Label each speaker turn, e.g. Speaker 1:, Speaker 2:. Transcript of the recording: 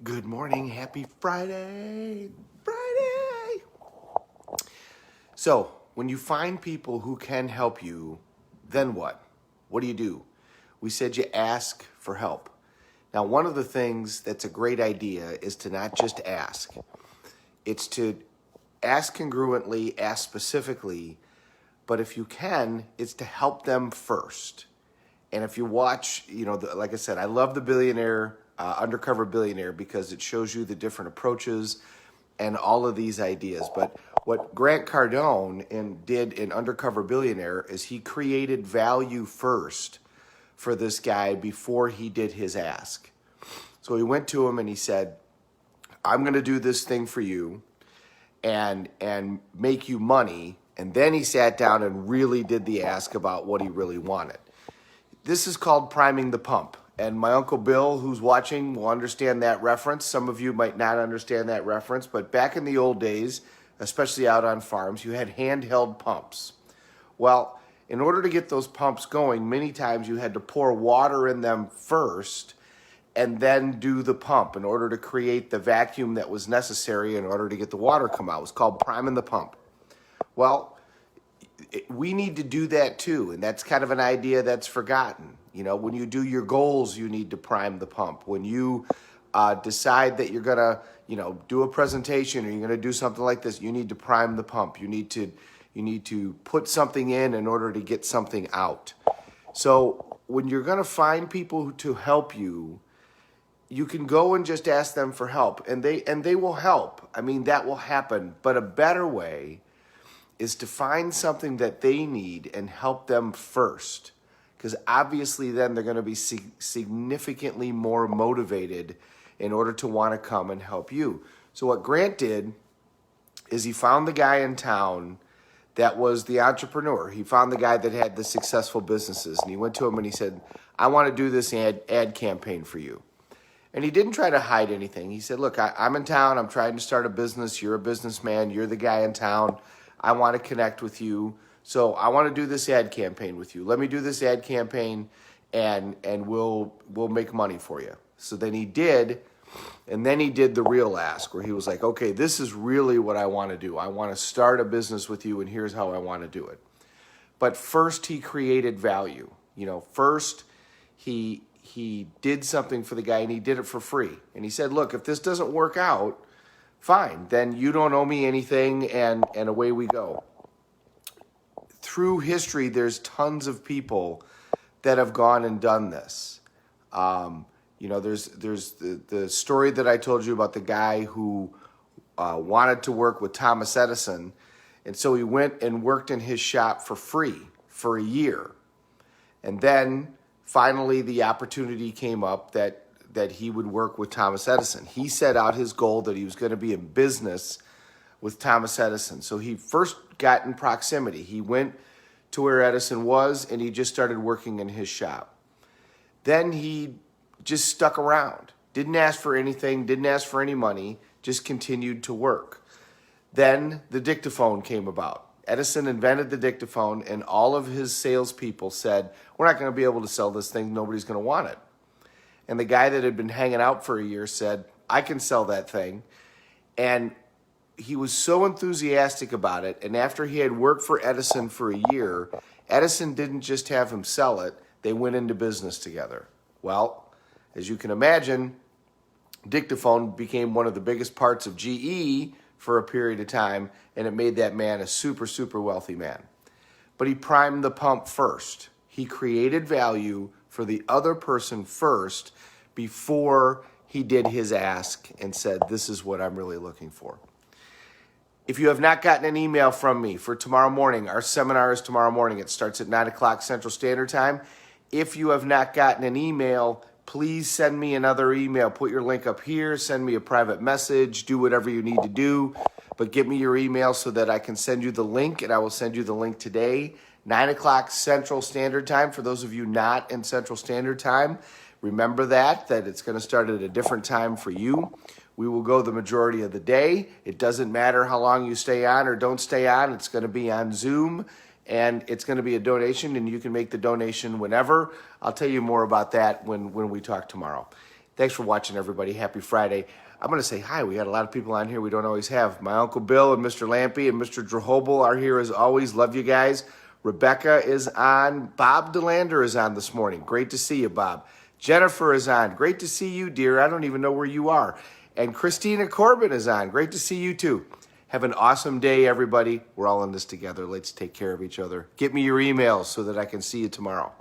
Speaker 1: Good morning. Happy Friday. Friday. So, when you find people who can help you, then what? What do? We said you ask for help. Now, one of the things that's a great idea is to not just ask, it's to ask congruently, ask specifically, but if you can, it's to help them first. And if you watch, like I said, I love the billionaire, undercover billionaire, because it shows you the different approaches and all of these ideas. But what Grant Cardone did in Undercover Billionaire is he created value first for this guy before he did his ask. So he went to him and he said, I'm going to do this thing for you and make you money. And then he sat down and really did the ask about what he really wanted. This is called priming the pump. And my Uncle Bill, who's watching, will understand that reference. Some of you might not understand that reference, but back in the old days, especially out on farms, you had handheld pumps. Well, in order to get those pumps going, many times you had to pour water in them first and then do the pump in order to create the vacuum that was necessary in order to get the water come out. It was called priming the pump. Well, we need to do that too, and that's kind of an idea that's forgotten. When you do your goals, you need to prime the pump. When you decide that you're gonna, do a presentation or you're gonna do something like this, you need to prime the pump. You need to put something in order to get something out. So when you're gonna find people to help you, you can go and just ask them for help, and they will help. I mean, that will happen. But a better way is to find something that they need and help them first. Because obviously then they're going to be significantly more motivated in order to want to come and help you. So what Grant did is he found the guy in town that was the entrepreneur. He found the guy that had the successful businesses. And he went to him and he said, I want to do this ad campaign for you. And he didn't try to hide anything. He said, look, I'm in town. I'm trying to start a business. You're a businessman. You're the guy in town. I want to connect with you. So I want to do this ad campaign with you. Let me do this ad campaign and we'll make money for you. So then he did, and then he did the real ask where he was like, okay, this is really what I want to do. I want to start a business with you and here's how I want to do it. But first he created value. First he did something for the guy and he did it for free. And he said, look, if this doesn't work out, fine, then you don't owe me anything, and away we go. Through history, there's tons of people that have gone and done this. There's the story that I told you about the guy who wanted to work with Thomas Edison, and so he went and worked in his shop for free for a year. And then finally the opportunity came up that he would work with Thomas Edison. He set out his goal that he was going to be in business with Thomas Edison. So he first got in proximity. He went to where Edison was and he just started working in his shop. Then he just stuck around, didn't ask for anything, didn't ask for any money, just continued to work. Then the dictaphone came about. Edison invented the dictaphone and all of his salespeople said, we're not going to be able to sell this thing, nobody's going to want it. And the guy that had been hanging out for a year said, I can sell that thing. And he was so enthusiastic about it. And after he had worked for Edison for a year, Edison didn't just have him sell it. They went into business together. Well, as you can imagine, dictaphone became one of the biggest parts of GE for a period of time. And it made that man a super, super wealthy man. But he primed the pump first. He created value for the other person first before he did his ask and said, this is what I'm really looking for. If you have not gotten an email from me for tomorrow morning, our seminar is tomorrow morning. It starts at 9 o'clock Central Standard Time. If you have not gotten an email, please send me another email. Put your link up here. Send me a private message. Do whatever you need to do. But get me your email so that I can send you the link, and I will send you the link today. 9 o'clock Central Standard Time. For those of you not in Central Standard Time, remember that it's going to start at a different time for you. We will go the majority of the day. It doesn't matter how long you stay on or don't stay on. It's going to be on Zoom, and it's going to be a donation, and you can make the donation whenever. I'll tell you more about that when we talk tomorrow. Thanks for watching, everybody. Happy Friday. I'm going to say hi. We got a lot of people on here we don't always have. My Uncle Bill and Mr. Lampy and Mr. Drehobel are here as always. Love you guys. Rebecca is on. Bob DeLander is on this morning. Great to see you, Bob. Jennifer is on. Great to see you, dear. I don't even know where you are. And Christina Corbin is on. Great to see you, too. Have an awesome day, everybody. We're all in this together. Let's take care of each other. Get me your emails so that I can see you tomorrow.